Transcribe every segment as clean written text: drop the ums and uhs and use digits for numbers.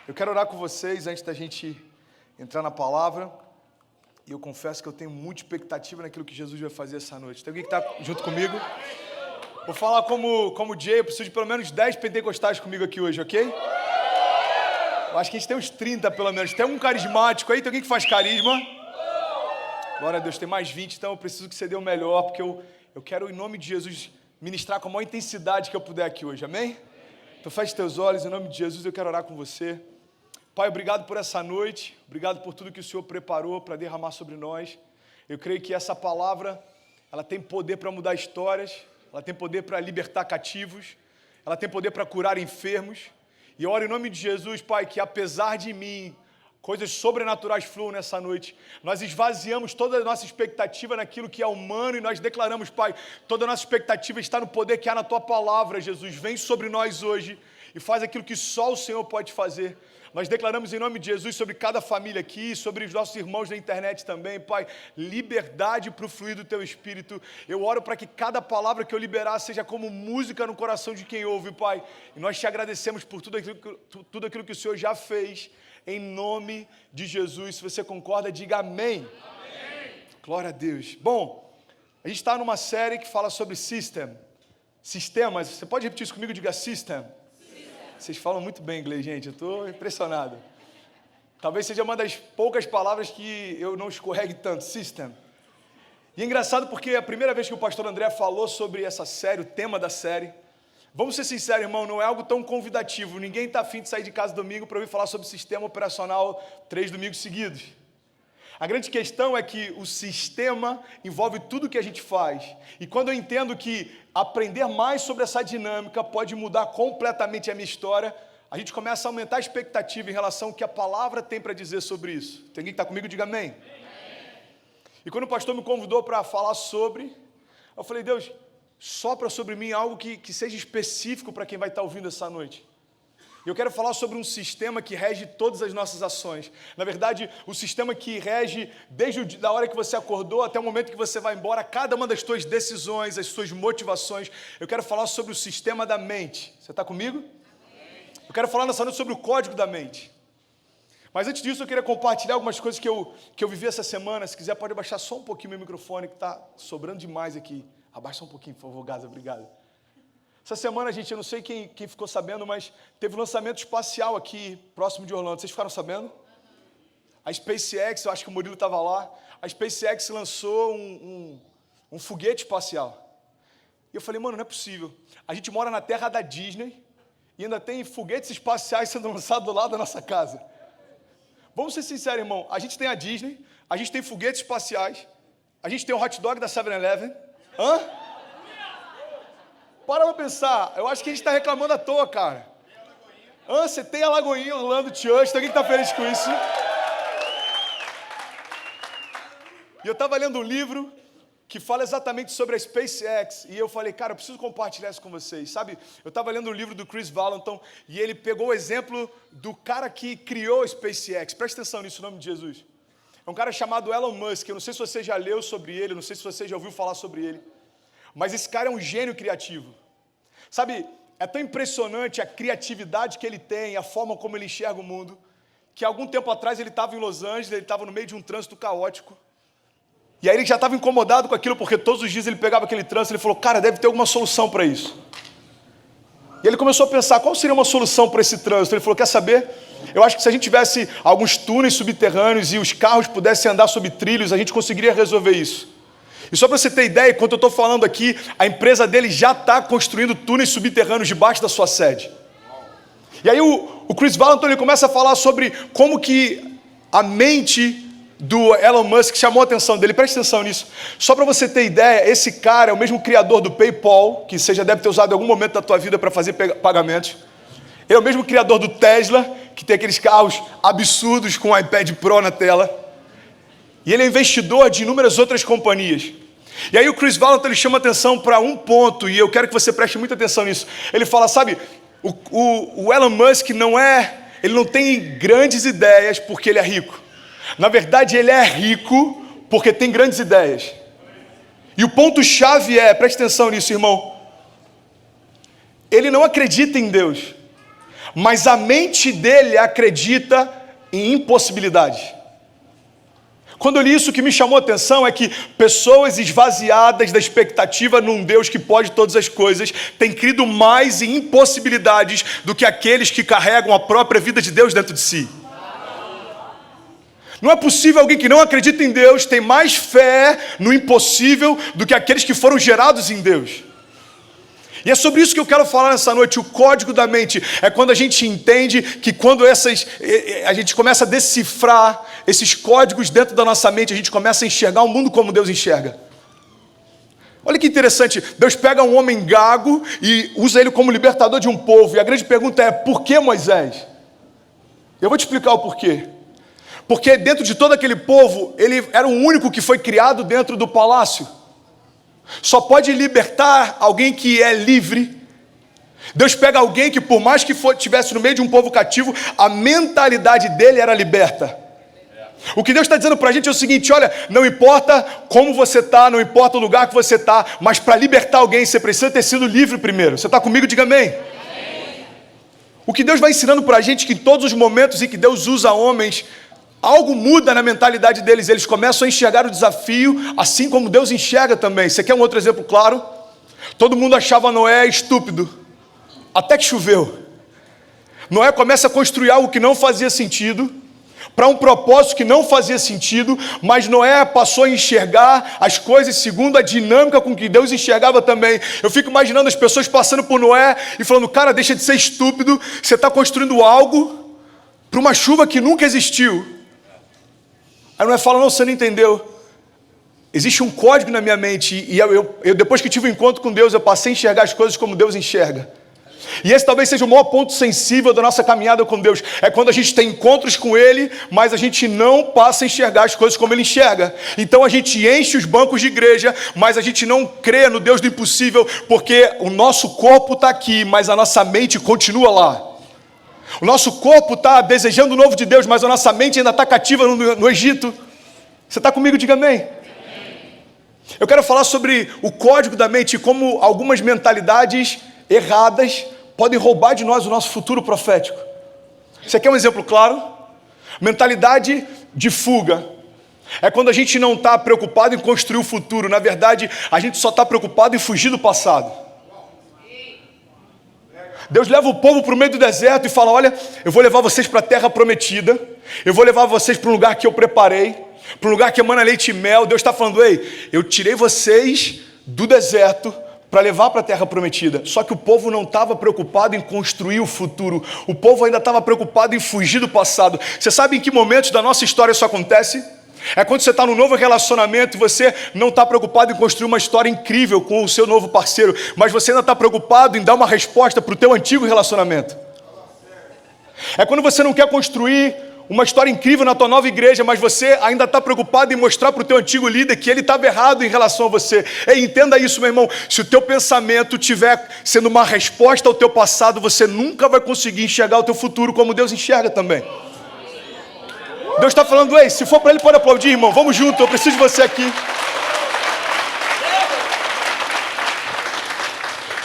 Eu quero orar com vocês antes da gente entrar na palavra. E eu confesso que eu tenho muita expectativa naquilo que Jesus vai fazer essa noite. Tem alguém que está junto comigo? Vou falar como Jay, eu preciso de pelo menos 10 pentecostais comigo aqui hoje, ok? Eu acho que a gente tem uns 30 pelo menos. Tem algum carismático aí? Tem alguém que faz carisma? Glória a Deus, tem mais 20, então eu preciso que você dê o melhor, porque eu quero, em nome de Jesus, ministrar com a maior intensidade que eu puder aqui hoje, amém? Então feche teus olhos, em nome de Jesus eu quero orar com você. Pai, obrigado por essa noite, obrigado por tudo que o Senhor preparou para derramar sobre nós. Eu creio que essa palavra, ela tem poder para mudar histórias, ela tem poder para libertar cativos, ela tem poder para curar enfermos. E eu oro em nome de Jesus, Pai, que apesar de mim, coisas sobrenaturais fluam nessa noite. Nós esvaziamos toda a nossa expectativa naquilo que é humano e nós declaramos, Pai, toda a nossa expectativa está no poder que há na Tua palavra, Jesus. Vem sobre nós hoje e faz aquilo que só o Senhor pode fazer. Nós declaramos em nome de Jesus sobre cada família aqui, sobre os nossos irmãos da internet também, Pai, liberdade para o fluir do Teu Espírito. Eu oro para que cada palavra que eu liberar seja como música no coração de quem ouve, Pai. E nós Te agradecemos por tudo aquilo que o Senhor já fez, em nome de Jesus. Se você concorda, diga amém. Amém. Glória a Deus. Bom, a gente está numa série que fala sobre sistemas. Você pode repetir isso comigo? Diga system. Vocês falam muito bem inglês, gente, eu estou impressionado. Talvez seja uma das poucas palavras que eu não escorregue tanto, system. E é engraçado porque a primeira vez que o pastor André falou sobre essa série, o tema da série, vamos ser sinceros, irmão, não é algo tão convidativo. Ninguém está afim de sair de casa domingo para ouvir falar sobre sistema operacional 3 domingos seguidos. A grande questão é que o sistema envolve tudo que a gente faz. E quando eu entendo que aprender mais sobre essa dinâmica pode mudar completamente a minha história, a gente começa a aumentar a expectativa em relação ao que a palavra tem para dizer sobre isso. Tem alguém que está comigo? Diga amém. Amém. E quando o pastor me convidou para falar sobre, eu falei, Deus, sopra sobre mim algo que seja específico para quem vai estar ouvindo essa noite. Eu quero falar sobre um sistema que rege todas as nossas ações. Na verdade, o sistema que rege desde a hora que você acordou até o momento que você vai embora, cada uma das suas decisões, as suas motivações. Eu quero falar sobre o sistema da mente. Você está comigo? Eu quero falar nessa noite sobre o código da mente. Mas antes disso, eu queria compartilhar algumas coisas que eu vivi essa semana. Se quiser, pode abaixar só um pouquinho meu microfone, que está sobrando demais aqui. Abaixa um pouquinho, por favor, Gaza, obrigado. Essa semana, gente, eu não sei quem ficou sabendo, mas teve um lançamento espacial aqui, próximo de Orlando. Vocês ficaram sabendo? A SpaceX, eu acho que o Murilo estava lá, a SpaceX lançou um foguete espacial. E eu falei, mano, não é possível. A gente mora na terra da Disney e ainda tem foguetes espaciais sendo lançados do lado da nossa casa. Vamos ser sinceros, irmão. A gente tem a Disney, a gente tem foguetes espaciais, a gente tem o hot dog da 7-Eleven. Hã? Para pensar, eu acho que a gente está reclamando à toa, cara. Você tem a Lagoinha, Orlando Church, tem alguém que está feliz com isso? E eu estava lendo um livro que fala exatamente sobre a SpaceX, e eu falei, cara, eu preciso compartilhar isso com vocês, sabe? Eu estava lendo um livro do Chris Valentin, e ele pegou o exemplo do cara que criou a SpaceX. Presta atenção nisso, em nome de Jesus. É um cara chamado Elon Musk, eu não sei se você já leu sobre ele, não sei se você já ouviu falar sobre ele. Mas esse cara é um gênio criativo. Sabe, é tão impressionante a criatividade que ele tem, a forma como ele enxerga o mundo, que algum tempo atrás ele estava em Los Angeles, ele estava no meio de um trânsito caótico. E aí ele já estava incomodado com aquilo, porque todos os dias ele pegava aquele trânsito, ele falou, cara, deve ter alguma solução para isso. E ele começou a pensar, qual seria uma solução para esse trânsito? Ele falou, quer saber? Eu acho que se a gente tivesse alguns túneis subterrâneos e os carros pudessem andar sob trilhos, a gente conseguiria resolver isso. E só para você ter ideia, enquanto eu estou falando aqui, a empresa dele já está construindo túneis subterrâneos debaixo da sua sede. E aí o Chris Valentin ele começa a falar sobre como que a mente do Elon Musk chamou a atenção dele. Preste atenção nisso. Só para você ter ideia, esse cara é o mesmo criador do PayPal, que você já deve ter usado em algum momento da tua vida para fazer pagamentos. Ele é o mesmo criador do Tesla, que tem aqueles carros absurdos com o iPad Pro na tela. E ele é investidor de inúmeras outras companhias. E aí o Chris Valentin ele chama atenção para um ponto, e eu quero que você preste muita atenção nisso. Ele fala, sabe, o Elon Musk ele não tem grandes ideias porque ele é rico. Na verdade, ele é rico porque tem grandes ideias. E o ponto-chave preste atenção nisso, irmão. Ele não acredita em Deus, mas a mente dele acredita em impossibilidades. Quando eu li isso, o que me chamou a atenção é que pessoas esvaziadas da expectativa num Deus que pode todas as coisas têm crido mais em impossibilidades do que aqueles que carregam a própria vida de Deus dentro de si. Não é possível alguém que não acredita em Deus ter mais fé no impossível do que aqueles que foram gerados em Deus. E é sobre isso que eu quero falar nessa noite. O código da mente é quando a gente entende que quando a gente começa a decifrar esses códigos dentro da nossa mente, a gente começa a enxergar o mundo como Deus enxerga. Olha que interessante, Deus pega um homem gago e usa ele como libertador de um povo. E a grande pergunta é, por que Moisés? Eu vou te explicar o porquê. Porque dentro de todo aquele povo, ele era o único que foi criado dentro do palácio. Só pode libertar alguém que é livre. Deus pega alguém que, por mais que estivesse no meio de um povo cativo, a mentalidade dele era liberta. O que Deus está dizendo para a gente é o seguinte: olha, não importa como você está, não importa o lugar que você está, mas para libertar alguém você precisa ter sido livre primeiro. Você está comigo? Diga amém. O que Deus vai ensinando para a gente é que em todos os momentos em que Deus usa homens, algo muda na mentalidade deles, eles começam a enxergar o desafio, assim como Deus enxerga também. Você quer um outro exemplo claro? Todo mundo achava Noé estúpido, até que choveu. Noé começa a construir algo que não fazia sentido, para um propósito que não fazia sentido, mas Noé passou a enxergar as coisas segundo a dinâmica com que Deus enxergava também. Eu fico imaginando as pessoas passando por Noé e falando: cara, deixa de ser estúpido, você está construindo algo para uma chuva que nunca existiu. Aí Noé fala: não, você não entendeu. Existe um código na minha mente, e eu depois que tive um encontro com Deus, eu passei a enxergar as coisas como Deus enxerga. E esse talvez seja o maior ponto sensível da nossa caminhada com Deus. É quando a gente tem encontros com Ele, mas a gente não passa a enxergar as coisas como Ele enxerga. Então a gente enche os bancos de igreja, mas a gente não crê no Deus do impossível, porque o nosso corpo está aqui, mas a nossa mente continua lá. O nosso corpo está desejando o novo de Deus, mas a nossa mente ainda está cativa no Egito. Você está comigo? Diga amém. Eu quero falar sobre o código da mente e como algumas mentalidades erradas podem roubar de nós o nosso futuro profético. Você quer um exemplo claro? Mentalidade de fuga. É quando a gente não está preocupado em construir o futuro. Na verdade, a gente só está preocupado em fugir do passado. Deus leva o povo para o meio do deserto e fala: olha, eu vou levar vocês para a terra prometida, eu vou levar vocês para um lugar que eu preparei, para um lugar que emana leite e mel. Deus está falando: ei, eu tirei vocês do deserto para levar para a terra prometida. Só que o povo não estava preocupado em construir o futuro, o povo ainda estava preocupado em fugir do passado. Você sabe em que momentos da nossa história isso acontece? É quando você está num novo relacionamento e você não está preocupado em construir uma história incrível com o seu novo parceiro, mas você ainda está preocupado em dar uma resposta para o teu antigo relacionamento. É quando você não quer construir uma história incrível na tua nova igreja, mas você ainda está preocupado em mostrar para o teu antigo líder que ele estava errado em relação a você. Ei, entenda isso, meu irmão. Se o teu pensamento estiver sendo uma resposta ao teu passado, você nunca vai conseguir enxergar o teu futuro como Deus enxerga também. Deus está falando: ei, se for para Ele, pode aplaudir, irmão. Vamos junto, eu preciso de você aqui.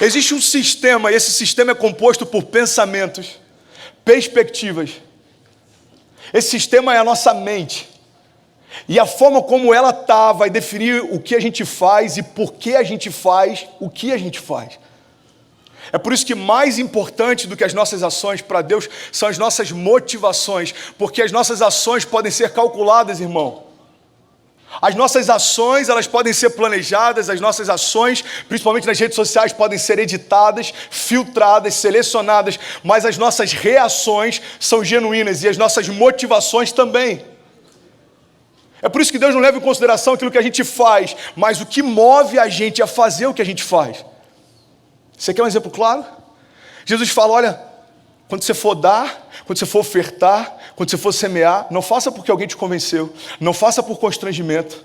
Existe um sistema, e esse sistema é composto por pensamentos, perspectivas. Esse sistema é a nossa mente. E a forma como ela está vai definir o que a gente faz e por que a gente faz o que a gente faz. É por isso que mais importante do que as nossas ações para Deus são as nossas motivações, porque as nossas ações podem ser calculadas, irmão. As nossas ações, elas podem ser planejadas, as nossas ações, principalmente nas redes sociais, podem ser editadas, filtradas, selecionadas, mas as nossas reações são genuínas e as nossas motivações também. É por isso que Deus não leva em consideração aquilo que a gente faz, mas o que move a gente a fazer o que a gente faz. Você quer um exemplo claro? Jesus fala: olha, quando você for dar, quando você for ofertar, quando você for semear, não faça porque alguém te convenceu, não faça por constrangimento,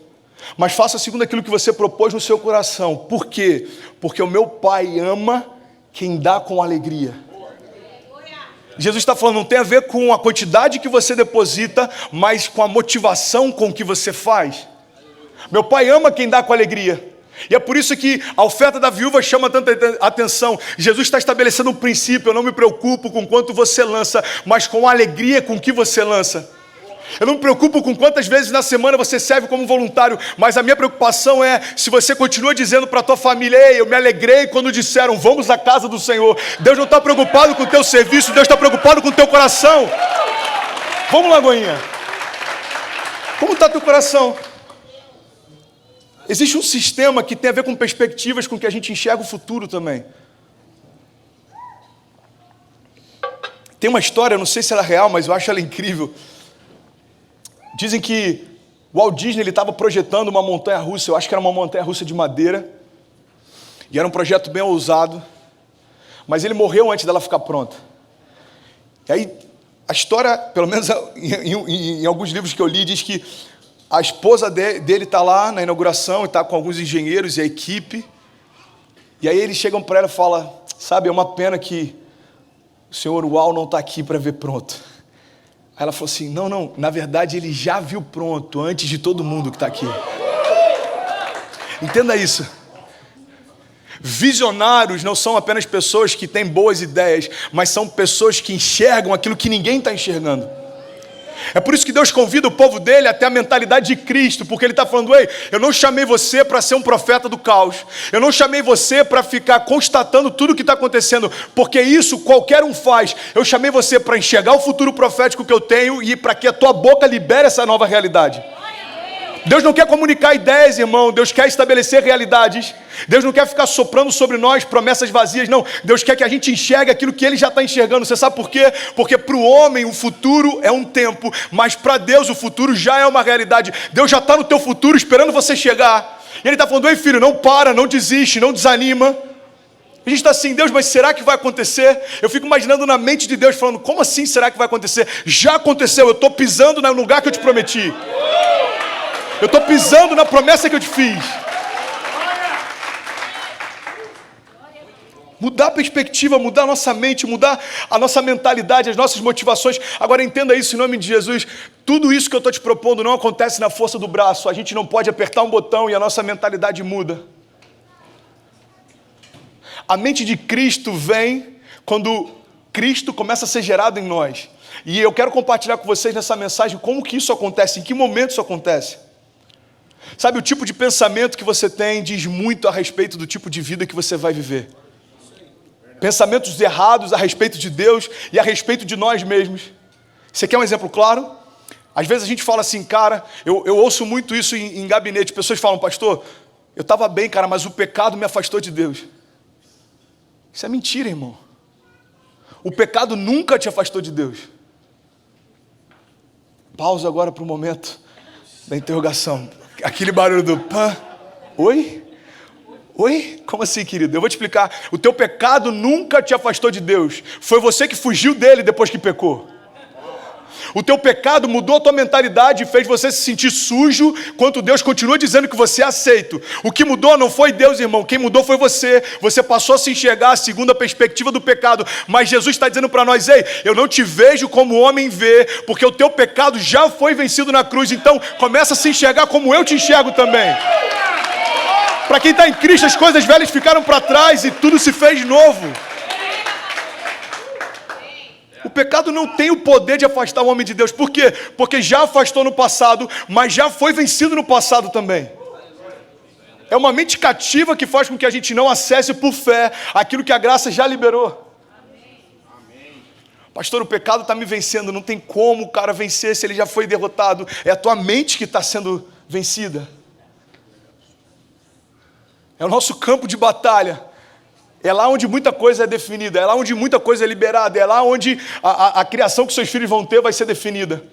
mas faça segundo aquilo que você propôs no seu coração. Por quê? Porque o meu Pai ama quem dá com alegria. Jesus está falando, não tem a ver com a quantidade que você deposita, mas com a motivação com que você faz. Meu Pai ama quem dá com alegria. E é por isso que a oferta da viúva chama tanta atenção. Jesus está estabelecendo um princípio: eu não me preocupo com quanto você lança, mas com a alegria com que você lança. Eu não me preocupo com quantas vezes na semana você serve como voluntário, mas a minha preocupação é se você continua dizendo para a tua família: ei, eu me alegrei quando disseram vamos à casa do Senhor. Deus não está preocupado com o teu serviço, Deus está preocupado com o teu coração. Vamos, Lagoinha. Como está teu coração? Existe um sistema que tem a ver com perspectivas, com que a gente enxerga o futuro também. Tem uma história, não sei se ela é real, mas eu acho ela incrível. Dizem que o Walt Disney estava projetando uma montanha-russa, eu acho que era uma montanha-russa de madeira, e era um projeto bem ousado, mas ele morreu antes dela ficar pronta. E aí, a história, pelo menos em alguns livros que eu li, diz que a esposa dele está lá na inauguração e está com alguns engenheiros e a equipe. E aí eles chegam para ela e falam: sabe, é uma pena que o senhor Walt não está aqui para ver pronto. Aí ela falou assim: não, na verdade ele já viu pronto antes de todo mundo que está aqui. Entenda isso. Visionários não são apenas pessoas que têm boas ideias, mas são pessoas que enxergam aquilo que ninguém está enxergando. É por isso que Deus convida o povo dele até a mentalidade de Cristo, porque ele está falando: ei, eu não chamei você para ser um profeta do caos, eu não chamei você para ficar constatando tudo o que está acontecendo, porque isso qualquer um faz. Eu chamei você para enxergar o futuro profético que eu tenho e para que a tua boca libere essa nova realidade. Deus não quer comunicar ideias, irmão. Deus quer estabelecer realidades. Deus não quer ficar soprando sobre nós promessas vazias, não. Deus quer que a gente enxergue aquilo que Ele já está enxergando. Você sabe por quê? Porque para o homem o futuro é um tempo, mas para Deus o futuro já é uma realidade. Deus já está no teu futuro esperando você chegar. E Ele está falando: ei filho, não para, não desiste, não desanima. A gente está assim: Deus, mas será que vai acontecer? Eu fico imaginando na mente de Deus falando: como assim será que vai acontecer? Já aconteceu, eu estou pisando no lugar que eu te prometi. Eu estou pisando na promessa que eu te fiz. Mudar a perspectiva, mudar a nossa mente, mudar a nossa mentalidade, as nossas motivações. Agora entenda isso em nome de Jesus. Tudo isso que eu estou te propondo não acontece na força do braço. A gente não pode apertar um botão e a nossa mentalidade muda. A mente de Cristo vem quando Cristo começa a ser gerado em nós. E eu quero compartilhar com vocês nessa mensagem como que isso acontece, em que momento isso acontece. Sabe, o tipo de pensamento que você tem diz muito a respeito do tipo de vida que você vai viver. Pensamentos errados a respeito de Deus e a respeito de nós mesmos. Você quer um exemplo claro? Às vezes a gente fala assim: cara, eu ouço muito isso em gabinete. Pessoas falam: pastor, eu estava bem, cara, mas o pecado me afastou de Deus. Isso é mentira, irmão. O pecado nunca te afastou de Deus. Pausa agora para o momento da interrogação. Aquele barulho do pã. Oi? Oi? Como assim, querido? Eu vou te explicar. O teu pecado nunca te afastou de Deus. Foi você que fugiu dele depois que pecou. O teu pecado mudou a tua mentalidade e fez você se sentir sujo, enquanto Deus continua dizendo que você é aceito. O que mudou não foi Deus, irmão. Quem mudou foi você. Você passou a se enxergar segundo a perspectiva do pecado. Mas Jesus está dizendo para nós: ei, eu não te vejo como o homem vê, porque o teu pecado já foi vencido na cruz. Então começa a se enxergar como eu te enxergo também. Para quem está em Cristo, as coisas velhas ficaram para trás e tudo se fez novo. O pecado não tem o poder de afastar o homem de Deus. Por quê? Porque já afastou no passado, mas já foi vencido no passado também. É uma mente cativa que faz com que a gente não acesse por fé aquilo que a graça já liberou. Pastor, o pecado está me vencendo. Não tem como o cara vencer se ele já foi derrotado. É a tua mente que está sendo vencida. É o nosso campo de batalha. É lá onde muita coisa é definida, é lá onde muita coisa é liberada, é lá onde a criação que seus filhos vão ter vai ser definida.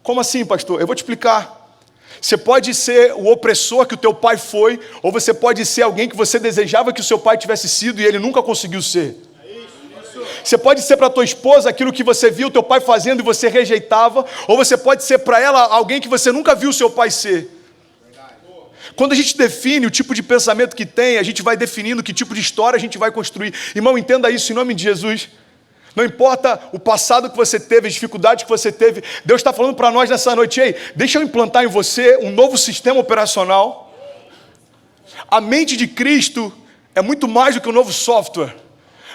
Como assim, pastor? Eu vou te explicar. Você pode ser o opressor que o teu pai foi, ou você pode ser alguém que você desejava que o seu pai tivesse sido e ele nunca conseguiu ser. Você pode ser para a tua esposa aquilo que você viu o teu pai fazendo e você rejeitava, ou você pode ser para ela alguém que você nunca viu o seu pai ser. Quando a gente define o tipo de pensamento que tem, a gente vai definindo que tipo de história a gente vai construir. Irmão, entenda isso em nome de Jesus. Não importa o passado que você teve, as dificuldades que você teve, Deus está falando para nós nessa noite: ei, deixa eu implantar em você um novo sistema operacional. A mente de Cristo é muito mais do que um novo software.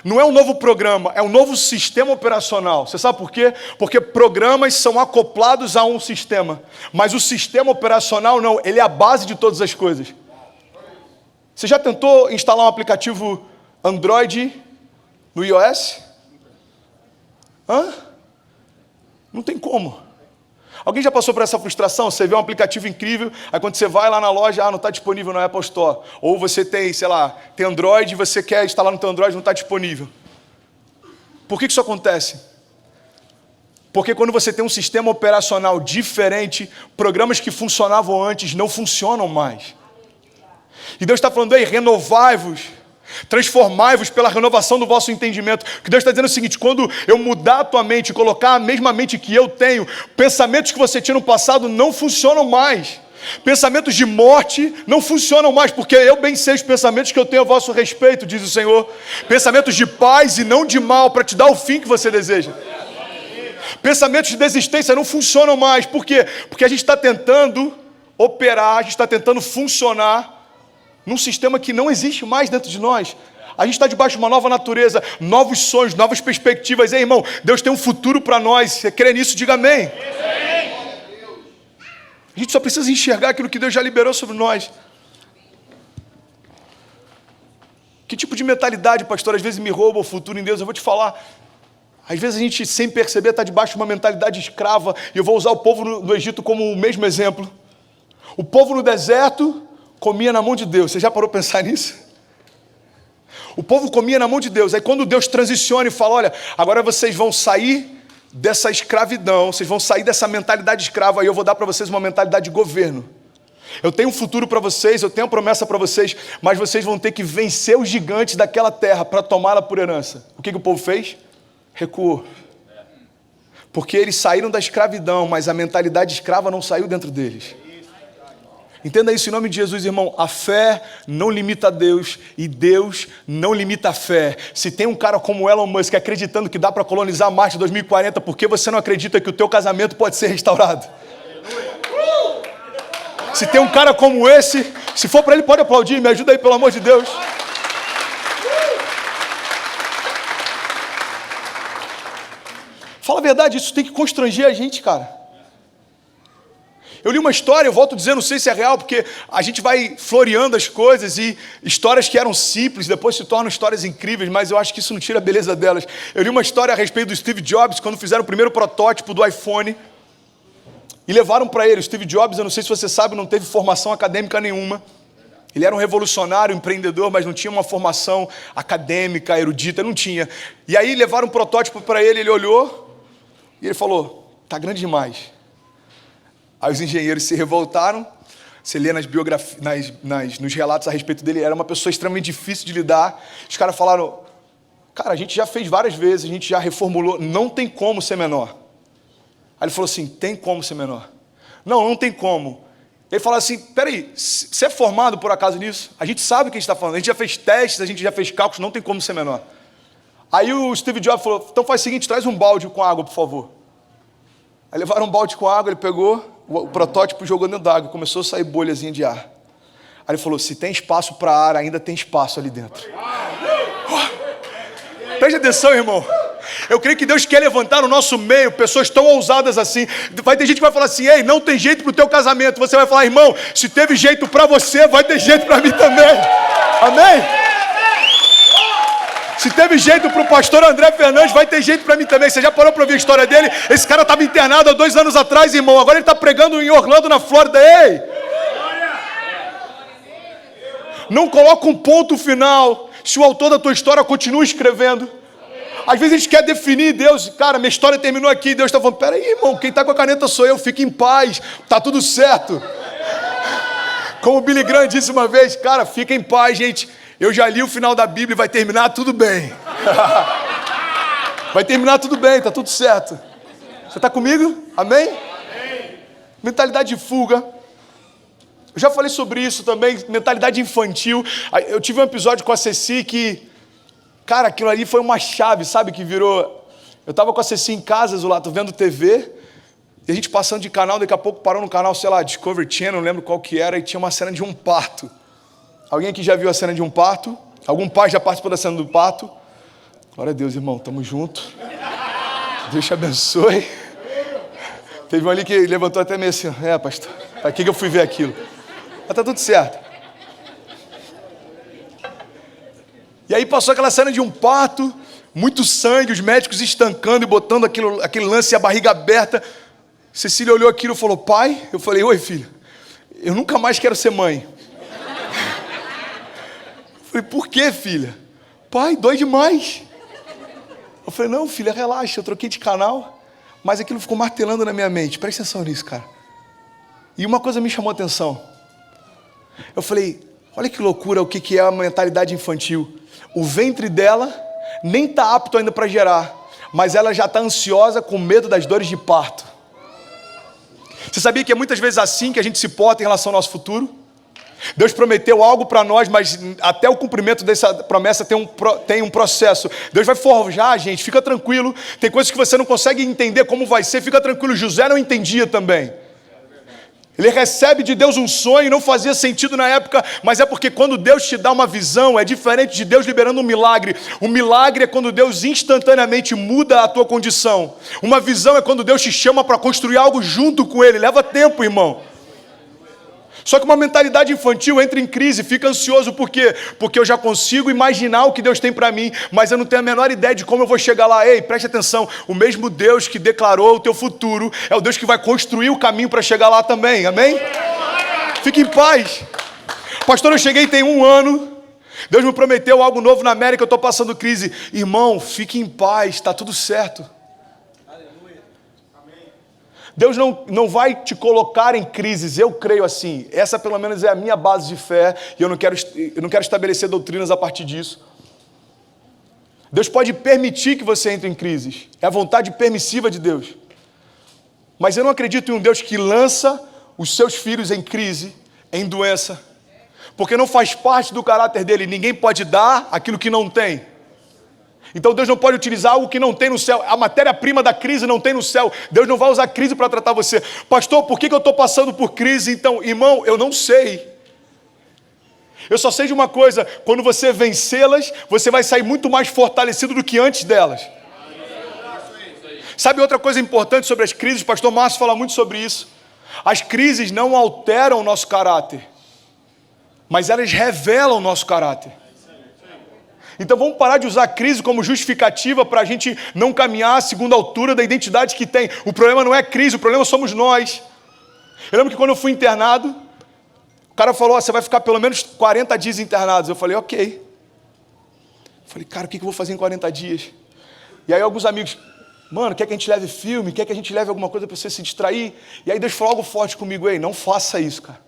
Não é um novo programa, é um novo sistema operacional. Você sabe por quê? Porque programas são acoplados a um sistema. Mas o sistema operacional não, ele é a base de todas as coisas. Você já tentou instalar um aplicativo Android no iOS? Não tem como. Alguém já passou por essa frustração? Você vê um aplicativo incrível, aí quando você vai lá na loja, não está disponível na Apple Store. Ou você tem, tem Android e você quer instalar no teu Android, não está disponível. Por que isso acontece? Porque quando você tem um sistema operacional diferente, programas que funcionavam antes não funcionam mais. E Deus está falando, renovai-vos, transformai-vos pela renovação do vosso entendimento. Que Deus está dizendo o seguinte, quando eu mudar a tua mente, colocar a mesma mente que eu tenho, pensamentos que você tinha no passado não funcionam mais. Pensamentos de morte não funcionam mais, porque eu bem sei os pensamentos que eu tenho a vosso respeito, diz o Senhor. Pensamentos de paz e não de mal, para te dar o fim que você deseja. Pensamentos de desistência não funcionam mais. Por quê? Porque a gente está tentando operar, a gente está tentando funcionar num sistema que não existe mais dentro de nós. A gente está debaixo de uma nova natureza, novos sonhos, novas perspectivas. Ei, irmão, Deus tem um futuro para nós. Você crê nisso? Diga amém. A gente só precisa enxergar aquilo que Deus já liberou sobre nós. Que tipo de mentalidade, pastor, às vezes me rouba o futuro em Deus? Eu vou te falar. Às vezes a gente, sem perceber, está debaixo de uma mentalidade escrava. E eu vou usar o povo do Egito como o mesmo exemplo. O povo no deserto comia na mão de Deus. Você já parou para pensar nisso? O povo comia na mão de Deus. Aí quando Deus transiciona e fala, olha, agora vocês vão sair dessa escravidão, vocês vão sair dessa mentalidade escrava, aí eu vou dar para vocês uma mentalidade de governo. Eu tenho um futuro para vocês, eu tenho uma promessa para vocês, mas vocês vão ter que vencer os gigantes daquela terra para tomá-la por herança. O que o povo fez? Recuou. Porque eles saíram da escravidão, mas a mentalidade escrava não saiu dentro deles. Entenda isso em nome de Jesus, irmão. A fé não limita a Deus e Deus não limita a fé. Se tem um cara como Elon Musk acreditando que dá para colonizar Marte em 2040, por que você não acredita que o teu casamento pode ser restaurado? Se tem um cara como esse, se for para ele, pode aplaudir. Me ajuda aí, pelo amor de Deus. Fala a verdade, isso tem que constranger a gente, cara. Eu li uma história, eu volto a dizer, não sei se é real, porque a gente vai floreando as coisas e histórias que eram simples, depois se tornam histórias incríveis, mas eu acho que isso não tira a beleza delas. Eu li uma história a respeito do Steve Jobs, quando fizeram o primeiro protótipo do iPhone, e levaram para ele. O Steve Jobs, eu não sei se você sabe, não teve formação acadêmica nenhuma. Ele era um revolucionário, empreendedor, mas não tinha uma formação acadêmica, erudita, não tinha. E aí levaram um protótipo para ele, ele olhou, e ele falou, tá grande demais. Aí os engenheiros se revoltaram. Você lê nas biografias, nos relatos a respeito dele, era uma pessoa extremamente difícil de lidar. Os caras falaram, cara, a gente já fez várias vezes, a gente já reformulou, não tem como ser menor. Aí ele falou assim, tem como ser menor? Não tem como. Ele falou assim, peraí, você é formado por acaso nisso? A gente sabe o que a gente está falando, a gente já fez testes, a gente já fez cálculos, não tem como ser menor. Aí o Steve Jobs falou, então faz o seguinte, traz um balde com água, por favor. Aí levaram um balde com água, ele pegou o protótipo, jogou dentro d'água, começou a sair bolhazinha de ar. Aí ele falou, se tem espaço para ar, ainda tem espaço ali dentro. Preste atenção, irmão. Eu creio que Deus quer levantar no nosso meio pessoas tão ousadas assim. Vai ter gente que vai falar assim, ei, não tem jeito pro teu casamento. Você vai falar, irmão, se teve jeito para você, vai ter jeito para mim também. Amém? Se teve jeito para o pastor André Fernandes, vai ter jeito para mim também. Você já parou para ouvir a história dele? Esse cara estava internado há 2 anos atrás, irmão. Agora ele está pregando em Orlando, na Flórida. Ei! Não coloca um ponto final se o autor da tua história continua escrevendo. Às vezes a gente quer definir Deus. Cara, minha história terminou aqui. Deus está falando, peraí, irmão, quem está com a caneta sou eu. Fique em paz, está tudo certo. Como o Billy Graham disse uma vez, cara, fica em paz, gente. Eu já li o final da Bíblia e vai terminar tudo bem. Vai terminar tudo bem, está tudo certo. Você está comigo? Amém? Mentalidade de fuga. Eu já falei sobre isso também, mentalidade infantil. Eu tive um episódio com a Ceci que, cara, aquilo ali foi uma chave, sabe, que virou... Eu estava com a Ceci em casa, Zulato, vendo TV, e a gente passando de canal, daqui a pouco parou no canal, sei lá, Discovery Channel, não lembro qual que era, e tinha uma cena de um parto. Alguém aqui já viu a cena de um parto? Algum pai já participou da cena do parto? Glória a Deus, irmão, tamo junto. Deus te abençoe. Teve um ali que levantou até meio assim, pastor, pra que eu fui ver aquilo? Mas tá tudo certo. E aí passou aquela cena de um parto, muito sangue, os médicos estancando e botando aquele lance e a barriga aberta. Cecília olhou aquilo e falou, pai? Eu falei, oi filho, eu nunca mais quero ser mãe. Eu falei, por quê, filha? Pai, dói demais. Eu falei, não, filha, relaxa, eu troquei de canal, mas aquilo ficou martelando na minha mente. Presta atenção nisso, cara. E uma coisa me chamou a atenção. Eu falei, olha que loucura o que é a mentalidade infantil. O ventre dela nem está apto ainda para gerar, mas ela já está ansiosa com medo das dores de parto. Você sabia que é muitas vezes assim que a gente se porta em relação ao nosso futuro? Deus prometeu algo para nós, mas até o cumprimento dessa promessa tem um processo. Deus vai forjar a gente, fica tranquilo. Tem coisas que você não consegue entender como vai ser, fica tranquilo. José não entendia também. Ele recebe de Deus um sonho, não fazia sentido na época, mas é porque quando Deus te dá uma visão, é diferente de Deus liberando um milagre. O milagre é quando Deus instantaneamente muda a tua condição. Uma visão é quando Deus te chama para construir algo junto com Ele. Leva tempo, irmão. Só que uma mentalidade infantil entra em crise, fica ansioso, por quê? Porque eu já consigo imaginar o que Deus tem para mim, mas eu não tenho a menor ideia de como eu vou chegar lá. Ei, preste atenção, o mesmo Deus que declarou o teu futuro, é o Deus que vai construir o caminho para chegar lá também, amém? Fique em paz. Pastor, eu cheguei tem 1 ano, Deus me prometeu algo novo na América, eu estou passando crise. Irmão, fique em paz, está tudo certo. Deus não vai te colocar em crises, eu creio assim. Essa pelo menos é a minha base de fé, e eu não quero estabelecer doutrinas a partir disso. Deus pode permitir que você entre em crises, é a vontade permissiva de Deus. Mas eu não acredito em um Deus que lança os seus filhos em crise, em doença, porque não faz parte do caráter dele. Ninguém pode dar aquilo que não tem. Então Deus não pode utilizar algo que não tem no céu. A matéria-prima da crise não tem no céu. Deus não vai usar crise para tratar você. Pastor, por que eu estou passando por crise? Então, irmão, eu não sei. Eu só sei de uma coisa: quando você vencê-las, você vai sair muito mais fortalecido do que antes delas. Sabe outra coisa importante sobre as crises? O pastor Márcio fala muito sobre isso. As crises não alteram o nosso caráter, mas elas revelam o nosso caráter. Então vamos parar de usar a crise como justificativa para a gente não caminhar segundo a altura da identidade que tem. O problema não é a crise, o problema somos nós. Eu lembro que quando eu fui internado, o cara falou, você vai ficar pelo menos 40 dias internados. Eu falei, ok. Eu falei, cara, o que eu vou fazer em 40 dias? E aí alguns amigos, mano, quer que a gente leve filme? Quer que a gente leve alguma coisa para você se distrair? E aí Deus falou algo forte comigo, ei, não faça isso, cara.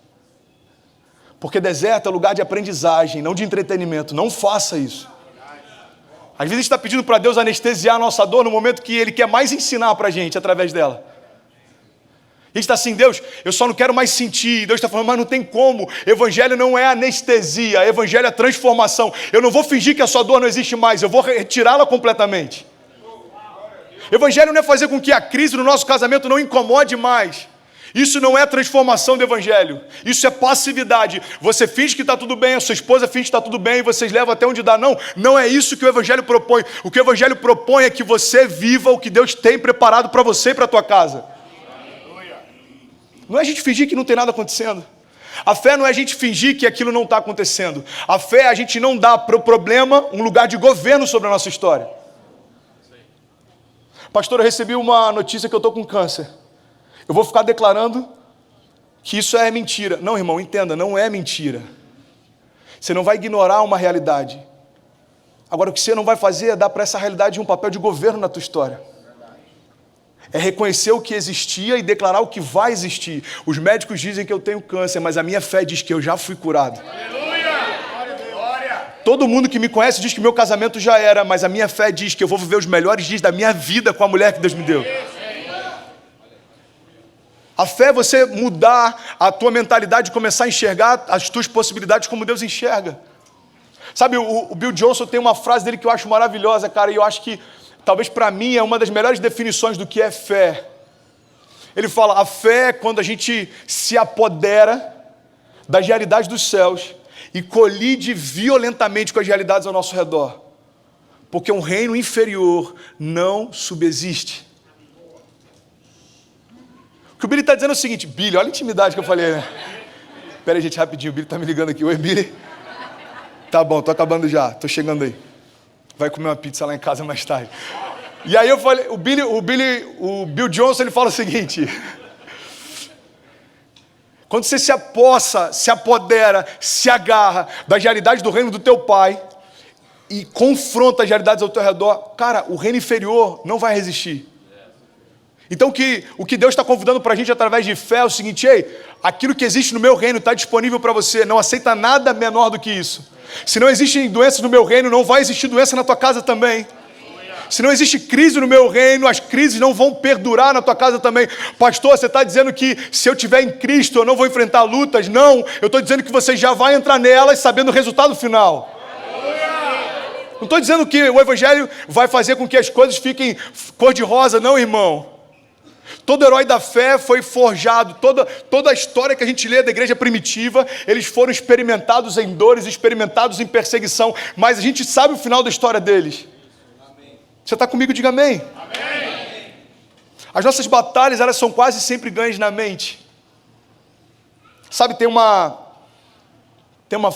Porque deserto é lugar de aprendizagem, não de entretenimento. Não faça isso. Às vezes a gente está pedindo para Deus anestesiar a nossa dor no momento que Ele quer mais ensinar para a gente através dela. A gente está assim, Deus, eu só não quero mais sentir. Deus está falando, mas não tem como. Evangelho não é anestesia, evangelho é transformação. Eu não vou fingir que a sua dor não existe mais, eu vou retirá-la completamente. Evangelho não é fazer com que a crise no nosso casamento não incomode mais. Isso não é transformação do evangelho, isso é passividade. Você finge que está tudo bem, a sua esposa finge que está tudo bem, e vocês levam até onde dá. Não é isso que o evangelho propõe. O que o evangelho propõe é que você viva o que Deus tem preparado para você e para a tua casa. Não é a gente fingir que não tem nada acontecendo. A fé não é a gente fingir que aquilo não está acontecendo. A fé é a gente não dar para o problema um lugar de governo sobre a nossa história. Pastor, eu recebi uma notícia que eu estou com câncer. Eu vou ficar declarando que isso é mentira. Não, irmão, entenda, não é mentira. Você não vai ignorar uma realidade. Agora, o que você não vai fazer é dar para essa realidade um papel de governo na tua história. É reconhecer o que existia e declarar o que vai existir. Os médicos dizem que eu tenho câncer, mas a minha fé diz que eu já fui curado. Todo mundo que me conhece diz que meu casamento já era, mas a minha fé diz que eu vou viver os melhores dias da minha vida com a mulher que Deus me deu. A fé é você mudar a tua mentalidade e começar a enxergar as tuas possibilidades como Deus enxerga. Sabe, o Bill Johnson tem uma frase dele que eu acho maravilhosa, cara, e eu acho que talvez para mim é uma das melhores definições do que é fé. Ele fala, a fé é quando a gente se apodera das realidades dos céus e colide violentamente com as realidades ao nosso redor. Porque um reino inferior não subsiste. O que o Billy está dizendo é o seguinte, Billy, olha a intimidade que eu falei, né? Pera aí, gente, rapidinho, o Billy está me ligando aqui. Oi, Billy. Tá bom, tô acabando já, tô chegando aí. Vai comer uma pizza lá em casa mais tarde. E aí eu falei, o Bill Johnson, ele fala o seguinte: quando você se apossa, se apodera, se agarra das realidades do reino do teu pai e confronta as realidades ao teu redor, cara, o reino inferior não vai resistir. Então o que Deus está convidando para a gente através de fé é o seguinte: ei, aquilo que existe no meu reino está disponível para você, não aceita nada menor do que isso. Se não existem doenças no meu reino, não vai existir doença na tua casa também. Se não existe crise no meu reino, as crises não vão perdurar na tua casa também. Pastor, você está dizendo que se eu estiver em Cristo eu não vou enfrentar lutas? Não, eu estou dizendo que você já vai entrar nelas sabendo o resultado final. Não estou dizendo que o Evangelho vai fazer com que as coisas fiquem cor-de-rosa, não, irmão. Todo herói da fé foi forjado, toda a história que a gente lê da igreja primitiva, eles foram experimentados em dores, experimentados em perseguição, mas a gente sabe o final da história deles. Amém. Você está comigo? Diga amém. Amém. As nossas batalhas, elas são quase sempre ganhas na mente. Sabe, tem uma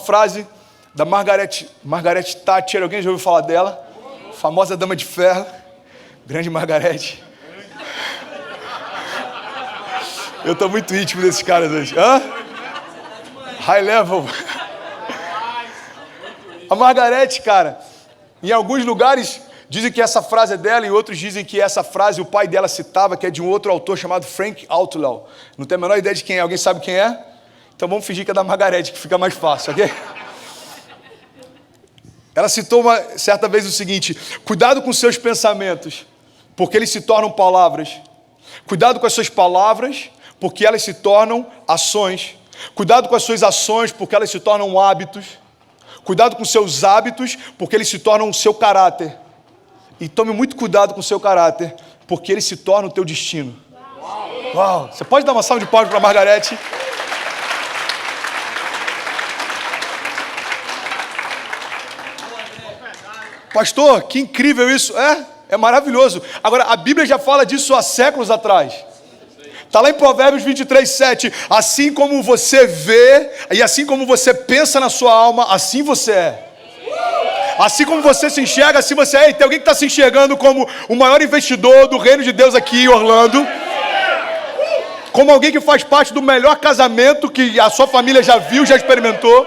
frase da Margaret Thatcher, alguém já ouviu falar dela? Famosa dama de ferro, grande Margaret. Eu estou muito íntimo desses caras hoje. Hã? High level. A Margarete, cara, em alguns lugares dizem que essa frase é dela, em outros dizem que essa frase o pai dela citava, que é de um outro autor chamado Frank Outlaw. Não tenho a menor ideia de quem é. Alguém sabe quem é? Então vamos fingir que é da Margarete, que fica mais fácil, ok? Ela citou certa vez o seguinte: cuidado com seus pensamentos, porque eles se tornam palavras. Cuidado com as suas palavras, porque elas se tornam ações. Cuidado com as suas ações, porque elas se tornam hábitos. Cuidado com seus hábitos, porque eles se tornam o seu caráter. E tome muito cuidado com o seu caráter, porque ele se torna o teu destino. Uau! Você pode dar uma salva de palmas para a Margarete? Pastor, que incrível isso. É maravilhoso. Agora, a Bíblia já fala disso há séculos atrás. Está lá em Provérbios 23:7. Assim como você vê e assim como você pensa na sua alma, assim você é. Assim como você se enxerga, assim você é. E tem alguém que está se enxergando como o maior investidor do reino de Deus aqui em Orlando. Como alguém que faz parte do melhor casamento que a sua família já viu, já experimentou.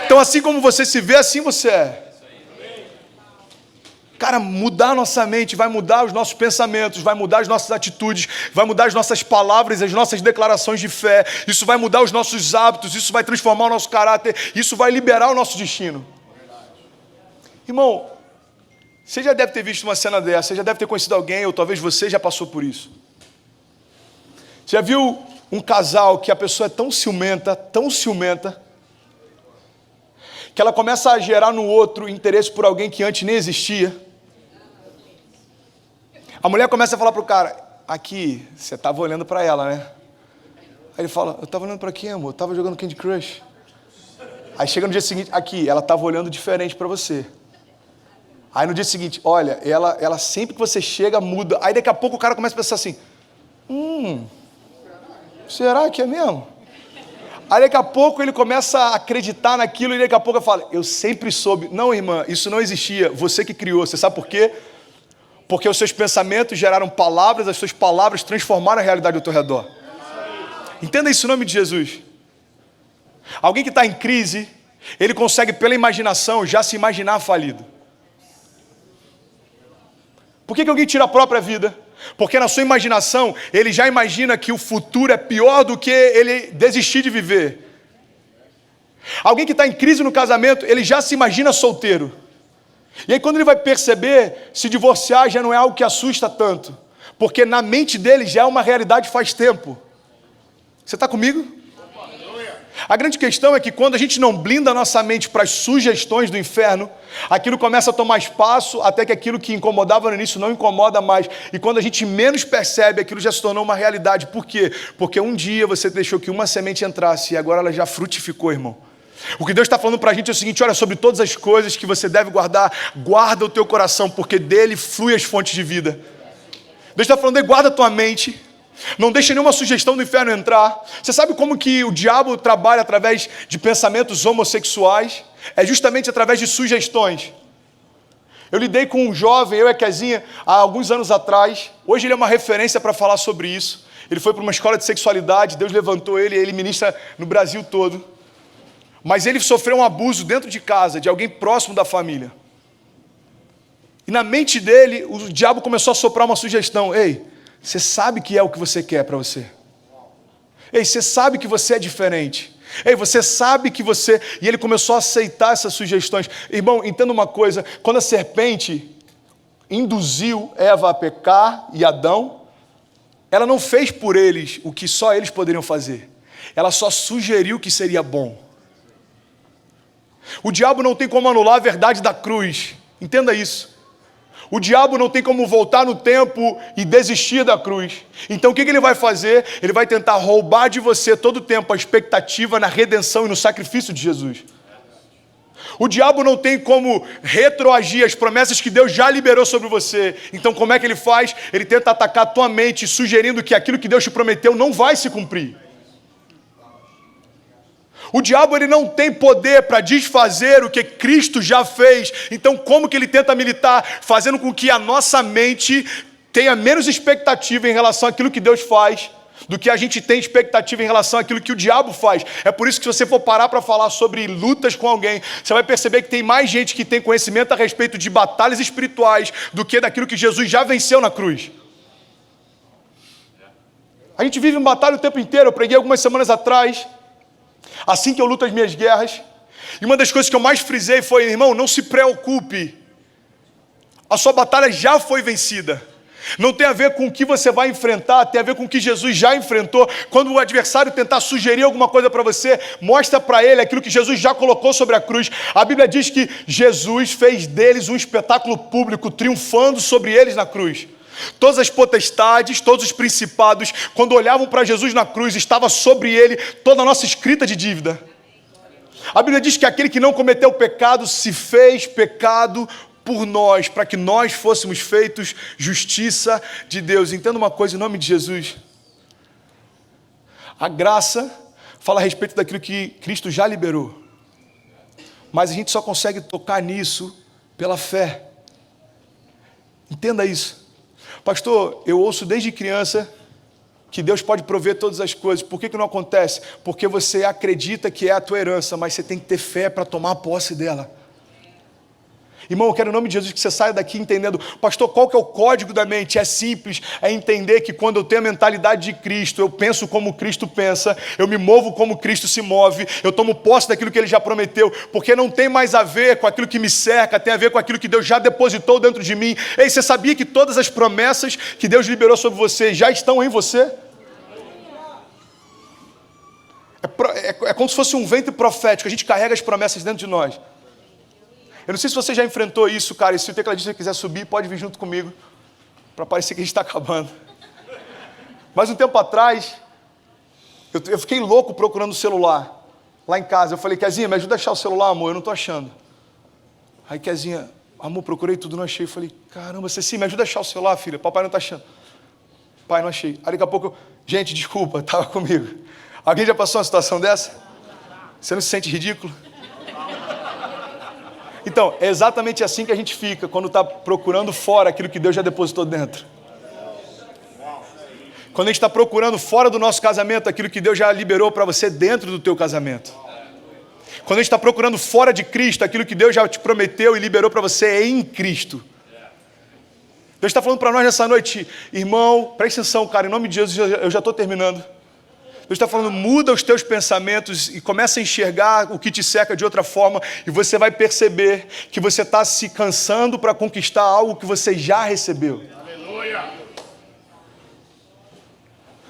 Então, assim como você se vê, assim você é. Cara, mudar a nossa mente vai mudar os nossos pensamentos, vai mudar as nossas atitudes, vai mudar as nossas palavras, as nossas declarações de fé. Isso vai mudar os nossos hábitos, isso vai transformar o nosso caráter, isso vai liberar o nosso destino. Irmão, você já deve ter visto uma cena dessa, você já deve ter conhecido alguém, ou talvez você já passou por isso. Você já viu um casal que a pessoa é tão ciumenta, que ela começa a gerar no outro interesse por alguém que antes nem existia? A mulher começa a falar pro cara: aqui, você estava olhando para ela, né? Aí ele fala: eu estava olhando para quem, amor? Eu estava jogando Candy Crush. Aí chega no dia seguinte: aqui, ela estava olhando diferente para você. Aí no dia seguinte: olha, ela sempre que você chega muda. Aí daqui a pouco o cara começa a pensar assim: será que é mesmo? Aí daqui a pouco ele começa a acreditar naquilo e daqui a pouco ele fala: eu sempre soube. Não, irmã, isso não existia, você que criou. Você sabe por quê? Porque os seus pensamentos geraram palavras, as suas palavras transformaram a realidade ao teu redor. Entenda isso em nome de Jesus. Alguém que está em crise, ele consegue pela imaginação já se imaginar falido. Por que alguém tira a própria vida? Porque na sua imaginação, ele já imagina que o futuro é pior do que ele desistir de viver. Alguém que está em crise no casamento, ele já se imagina solteiro. E aí quando ele vai perceber, se divorciar já não é algo que assusta tanto. Porque na mente dele já é uma realidade faz tempo. Você está comigo? A grande questão é que quando a gente não blinda a nossa mente para as sugestões do inferno, aquilo começa a tomar espaço até que aquilo que incomodava no início não incomoda mais. E quando a gente menos percebe, aquilo já se tornou uma realidade. Por quê? Porque um dia você deixou que uma semente entrasse e agora ela já frutificou, irmão. O que Deus está falando para a gente é o seguinte: olha, sobre todas as coisas que você deve guardar, guarda o teu coração, porque dele flui as fontes de vida. Deus está falando aí, guarda a tua mente, não deixa nenhuma sugestão do inferno entrar. Você sabe como que o diabo trabalha através de pensamentos homossexuais? É justamente através de sugestões. Eu lidei com um jovem, eu e a Kezinha, há alguns anos atrás. Hoje ele é uma referência para falar sobre isso. Ele foi para uma escola de sexualidade, Deus levantou ele, ele ministra no Brasil todo. Mas ele sofreu um abuso dentro de casa, de alguém próximo da família. E na mente dele, o diabo começou a soprar uma sugestão. Ei, você sabe que é o que você quer para você. Ei, você sabe que você é diferente. Ei, você sabe que você... E ele começou a aceitar essas sugestões. Irmão, entenda uma coisa. Quando a serpente induziu Eva a pecar e Adão, ela não fez por eles o que só eles poderiam fazer. Ela só sugeriu que seria bom. O diabo não tem como anular a verdade da cruz. Entenda isso. O diabo não tem como voltar no tempo e desistir da cruz. Então o que ele vai fazer? Ele vai tentar roubar de você todo o tempo a expectativa na redenção e no sacrifício de Jesus. O diabo não tem como retroagir as promessas que Deus já liberou sobre você. Então como é que ele faz? Ele tenta atacar a tua mente, sugerindo que aquilo que Deus te prometeu não vai se cumprir. O diabo ele não tem poder para desfazer o que Cristo já fez. Então como que ele tenta militar? Fazendo com que a nossa mente tenha menos expectativa em relação àquilo que Deus faz do que a gente tem expectativa em relação àquilo que o diabo faz. É por isso que se você for parar para falar sobre lutas com alguém, você vai perceber que tem mais gente que tem conhecimento a respeito de batalhas espirituais do que daquilo que Jesus já venceu na cruz. A gente vive em batalha o tempo inteiro. Eu preguei algumas semanas atrás, assim que eu luto as minhas guerras, e uma das coisas que eu mais frisei foi: irmão, não se preocupe, a sua batalha já foi vencida. Não tem a ver com o que você vai enfrentar, tem a ver com o que Jesus já enfrentou. Quando o adversário tentar sugerir alguma coisa para você, mostra para ele aquilo que Jesus já colocou sobre a cruz. A Bíblia diz que Jesus fez deles um espetáculo público, triunfando sobre eles na cruz. Todas as potestades, todos os principados, quando olhavam para Jesus na cruz, estava sobre ele toda a nossa escrita de dívida. A Bíblia diz que aquele que não cometeu pecado se fez pecado por nós, para que nós fôssemos feitos justiça de Deus. Entenda uma coisa em nome de Jesus. A graça fala a respeito daquilo que Cristo já liberou. Mas a gente só consegue tocar nisso pela fé. Entenda isso. Pastor, eu ouço desde criança que Deus pode prover todas as coisas. Por que não acontece? Porque você acredita que é a tua herança, mas você tem que ter fé para tomar posse dela. Irmão, eu quero em nome de Jesus que você saia daqui entendendo: pastor, qual que é o código da mente? É simples, é entender que quando eu tenho a mentalidade de Cristo, eu penso como Cristo pensa, eu me movo como Cristo se move, eu tomo posse daquilo que Ele já prometeu, porque não tem mais a ver com aquilo que me cerca, tem a ver com aquilo que Deus já depositou dentro de mim. Ei, você sabia que todas as promessas que Deus liberou sobre você já estão em você? É como se fosse um ventre profético, a gente carrega as promessas dentro de nós. Eu não sei se você já enfrentou isso, cara, e se o tecladista quiser subir, pode vir junto comigo, para parecer que a gente está acabando. Mas um tempo atrás, eu fiquei louco procurando o celular, lá em casa. Eu falei: Kezinha, me ajuda a achar o celular, amor, eu não estou achando. Aí Kezinha: amor, procurei tudo, não achei. Eu falei: caramba, você sim, me ajuda a achar o celular, filha, papai não está achando. Pai, não achei. Aí daqui a pouco, gente, desculpa, estava comigo. Alguém já passou uma situação dessa? Você não se sente ridículo? Então, é exatamente assim que a gente fica quando está procurando fora aquilo que Deus já depositou dentro. Quando a gente está procurando fora do nosso casamento aquilo que Deus já liberou para você dentro do teu casamento. Quando a gente está procurando fora de Cristo aquilo que Deus já te prometeu e liberou para você em Cristo. Deus está falando para nós nessa noite: irmão, presta atenção, cara, em nome de Jesus, eu já estou terminando. Deus está falando: muda os teus pensamentos e começa a enxergar o que te cerca de outra forma, e você vai perceber que você está se cansando para conquistar algo que você já recebeu. Aleluia.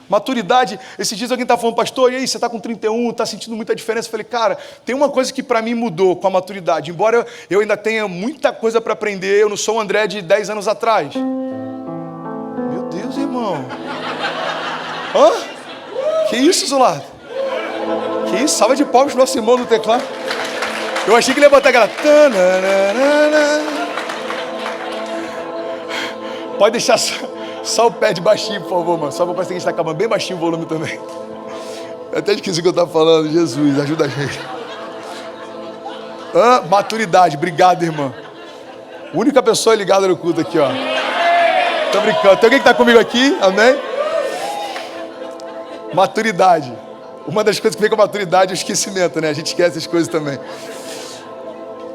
Maturidade. Esses dias alguém está falando: pastor, e aí, você está com 31, está sentindo muita diferença? Eu falei: cara, tem uma coisa que para mim mudou com a maturidade. Embora eu ainda tenha muita coisa para aprender, eu não sou o André de 10 anos atrás. Meu Deus, irmão. Hã? Que isso, Zulado? Que isso? Salva de palmas pro nosso irmão no teclado. Eu achei que ele ia botar aquela... Pode deixar só o pé de baixinho, por favor, mano. Só pra parecer que a gente tá acabando bem baixinho o volume também. Eu até esqueci o que eu tava falando. Jesus, ajuda a gente. Maturidade. Obrigado, irmã. Única pessoa ligada no culto aqui, ó. Tô brincando. Tem alguém que tá comigo aqui? Amém? Maturidade. Uma das coisas que vem com a maturidade é o esquecimento, né? A gente esquece as coisas também.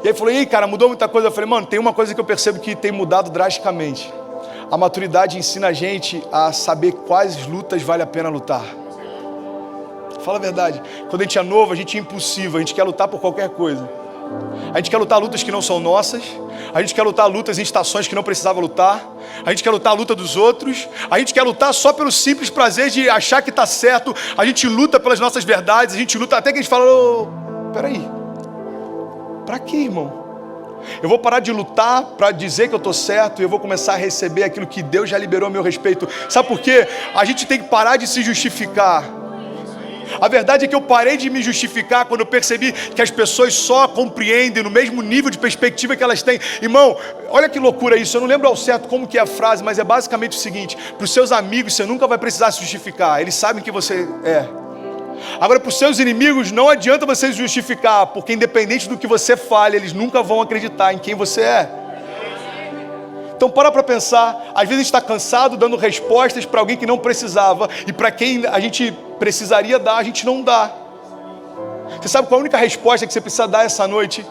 E aí falou, cara, mudou muita coisa. Eu falei, mano, tem uma coisa que eu percebo que tem mudado drasticamente. A maturidade ensina a gente a saber quais lutas vale a pena lutar. Fala a verdade. Quando a gente é novo, a gente é impulsivo, a gente quer lutar por qualquer coisa. A gente quer lutar lutas que não são nossas. A gente quer lutar lutas em estações que não precisava lutar. A gente quer lutar a luta dos outros. A gente quer lutar só pelo simples prazer de achar que está certo. A gente luta pelas nossas verdades. A gente luta até que a gente fala, peraí, pra quê, irmão? Eu vou parar de lutar para dizer que eu estou certo e eu vou começar a receber aquilo que Deus já liberou a meu respeito. Sabe por quê? A gente tem que parar de se justificar. A verdade é que eu parei de me justificar quando eu percebi que as pessoas só compreendem no mesmo nível de perspectiva que elas têm. Irmão, olha que loucura isso. Eu não lembro ao certo como que é a frase, mas é basicamente o seguinte: para os seus amigos você nunca vai precisar se justificar. Eles sabem que você é. Agora, para os seus inimigos não adianta você se justificar, porque independente do que você fale, eles nunca vão acreditar em quem você é. Então para pensar, às vezes a gente está cansado dando respostas para alguém que não precisava, e para quem a gente precisaria dar, a gente não dá. Você sabe qual a única resposta que você precisa dar essa noite?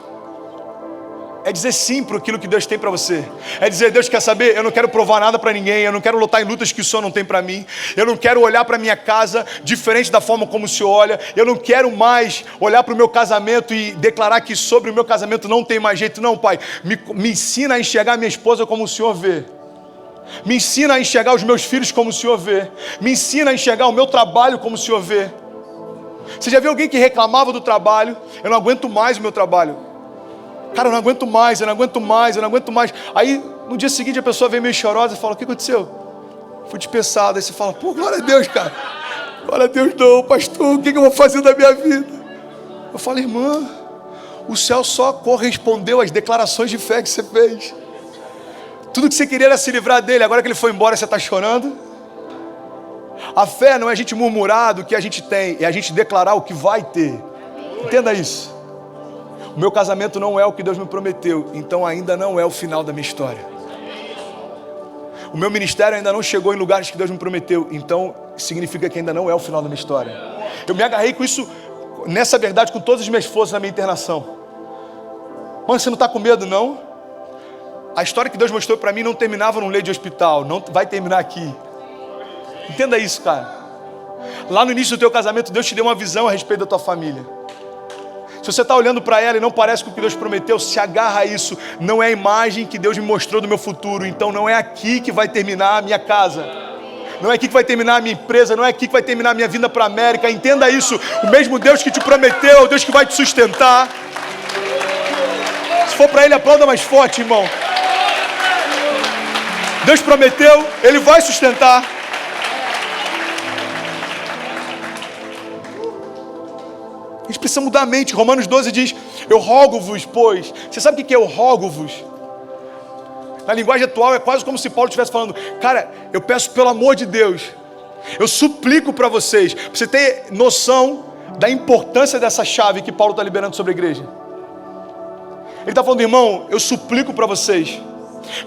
É dizer sim para aquilo que Deus tem para você. É dizer, Deus, quer saber? Eu não quero provar nada para ninguém. Eu não quero lutar em lutas que o Senhor não tem para mim. Eu não quero olhar para minha casa diferente da forma como o Senhor olha. Eu não quero mais olhar para o meu casamento e declarar que sobre o meu casamento não tem mais jeito. Não, Pai, me ensina a enxergar minha esposa como o Senhor vê. Me ensina a enxergar os meus filhos como o Senhor vê. Me ensina a enxergar o meu trabalho como o Senhor vê. Você já viu alguém que reclamava do trabalho? Eu não aguento mais o meu trabalho. Cara, eu não aguento mais, eu não aguento mais, eu não aguento mais. Aí, no dia seguinte, a pessoa vem meio chorosa e fala, o que aconteceu? Fui dispensado. Aí você fala, pô, glória a Deus, cara. Glória a Deus não, pastor, o que eu vou fazer da minha vida? Eu falo, irmã, o céu só correspondeu às declarações de fé que você fez. Tudo que você queria era se livrar dele, agora que ele foi embora, você está chorando? A fé não é a gente murmurar do que a gente tem, é a gente declarar o que vai ter. Entenda isso. O meu casamento não é o que Deus me prometeu, então ainda não é o final da minha história. O meu ministério ainda não chegou em lugares que Deus me prometeu, então significa que ainda não é o final da minha história. Eu me agarrei com isso, nessa verdade, com todas as minhas forças na minha internação. Mano, você não está com medo, não? A história que Deus mostrou para mim não terminava num leito de hospital, não vai terminar aqui. Entenda isso, cara. Lá no início do teu casamento, Deus te deu uma visão a respeito da tua família. Se você está olhando para ela e não parece com o que Deus prometeu, se agarra a isso. Não é a imagem que Deus me mostrou do meu futuro. Então não é aqui que vai terminar a minha casa. Não é aqui que vai terminar a minha empresa. Não é aqui que vai terminar a minha vinda para a América. Entenda isso. O mesmo Deus que te prometeu, o Deus que vai te sustentar. Se for para Ele, aplauda mais forte, irmão. Deus prometeu, Ele vai sustentar. A gente precisa mudar a mente. Romanos 12 diz, eu rogo-vos, pois. Você sabe o que é eu rogo-vos? Na linguagem atual é quase como se Paulo estivesse falando, cara, eu peço pelo amor de Deus, eu suplico para vocês, para você ter noção da importância dessa chave que Paulo está liberando sobre a igreja. Ele está falando, irmão, eu suplico para vocês,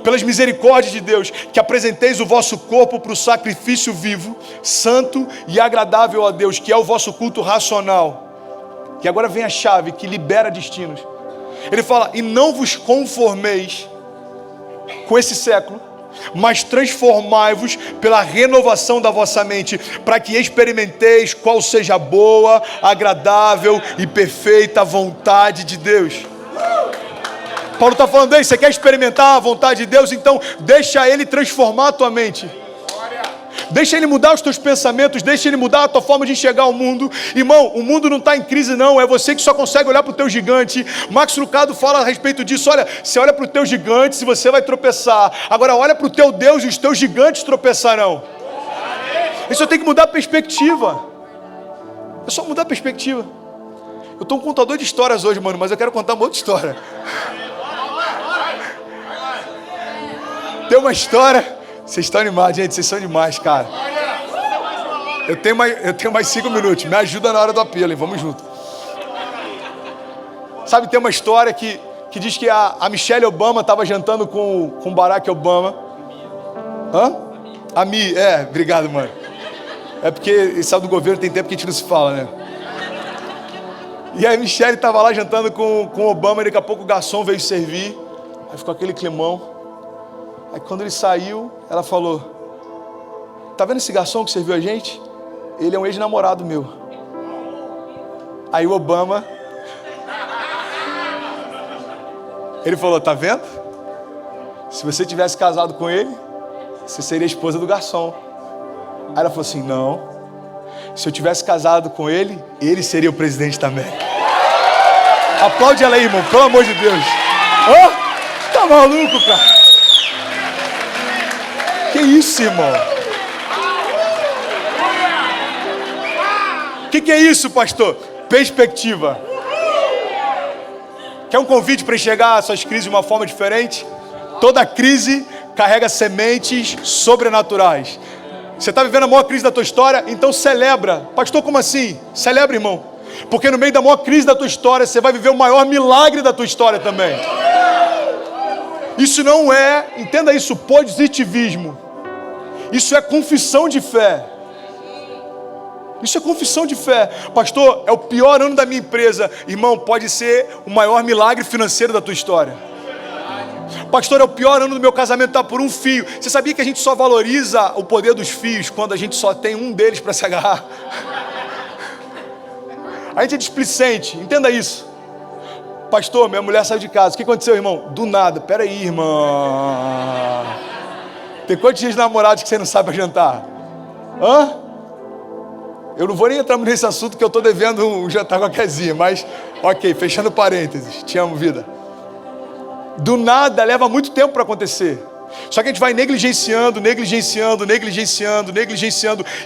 pelas misericórdias de Deus, que apresenteis o vosso corpo para o sacrifício vivo, santo e agradável a Deus, que é o vosso culto racional. E agora vem a chave que libera destinos. Ele fala, e não vos conformeis com esse século, mas transformai-vos pela renovação da vossa mente, para que experimenteis qual seja a boa, agradável e perfeita vontade de Deus. Paulo está falando, ei, você quer experimentar a vontade de Deus? Então deixa Ele transformar a tua mente. Deixa Ele mudar os teus pensamentos, deixa Ele mudar a tua forma de enxergar o mundo. Irmão, o mundo não está em crise não, é você que só consegue olhar para o teu gigante. Max Lucado fala a respeito disso, olha, você olha para o teu gigante, se você vai tropeçar. Agora olha para o teu Deus e os teus gigantes tropeçarão. Isso tem que mudar a perspectiva. É só mudar a perspectiva. Eu tô um contador de histórias hoje, mano, mas eu quero contar uma outra história. Tem uma história... Vocês estão animados, gente, vocês são demais, cara. Eu tenho mais 5 minutos, me ajuda na hora do apelo, hein? Vamos junto. Sabe, tem uma história que diz que a Michelle Obama estava jantando com Barack Obama. Hã? A Mi, obrigado, mano. É porque ele sabe do governo, tem tempo que a gente não se fala, né? E aí a Michelle estava lá jantando com Obama e daqui a pouco o garçom veio servir. Aí ficou aquele climão. Aí quando ele saiu, ela falou: tá vendo esse garçom que serviu a gente? Ele é um ex-namorado meu. Aí o Obama... Ele falou: tá vendo? Se você tivesse casado com ele, você seria a esposa do garçom. Aí ela falou assim: não. Se eu tivesse casado com ele, ele seria o presidente da América. Aplaude ela aí, irmão, pelo amor de Deus. Oh, tá maluco, cara? Que isso, irmão? Que é isso, pastor? Perspectiva. Quer um convite para enxergar suas crises de uma forma diferente? Toda crise carrega sementes sobrenaturais. Você está vivendo a maior crise da tua história? Então celebra. Pastor, como assim? Celebra, irmão. Porque no meio da maior crise da tua história, você vai viver o maior milagre da tua história também. Isso não é, entenda isso, positivismo. Isso é confissão de fé. Isso é confissão de fé. Pastor, é o pior ano da minha empresa. Irmão, pode ser o maior milagre financeiro da tua história. Pastor, é o pior ano do meu casamento, está por um fio. Você sabia que a gente só valoriza o poder dos fios quando a gente só tem um deles para se agarrar? A gente é displicente, entenda isso. Pastor, minha mulher saiu de casa. O que aconteceu, irmão? Do nada. Peraí, irmão. Tem quantos dias de namorados que você não sabe pra jantar? Hã? Eu não vou nem entrar nesse assunto que eu estou devendo um jantar com a Kezinha, mas, ok, fechando parênteses, te amo, vida. Do nada leva muito tempo para acontecer. Só que a gente vai negligenciando,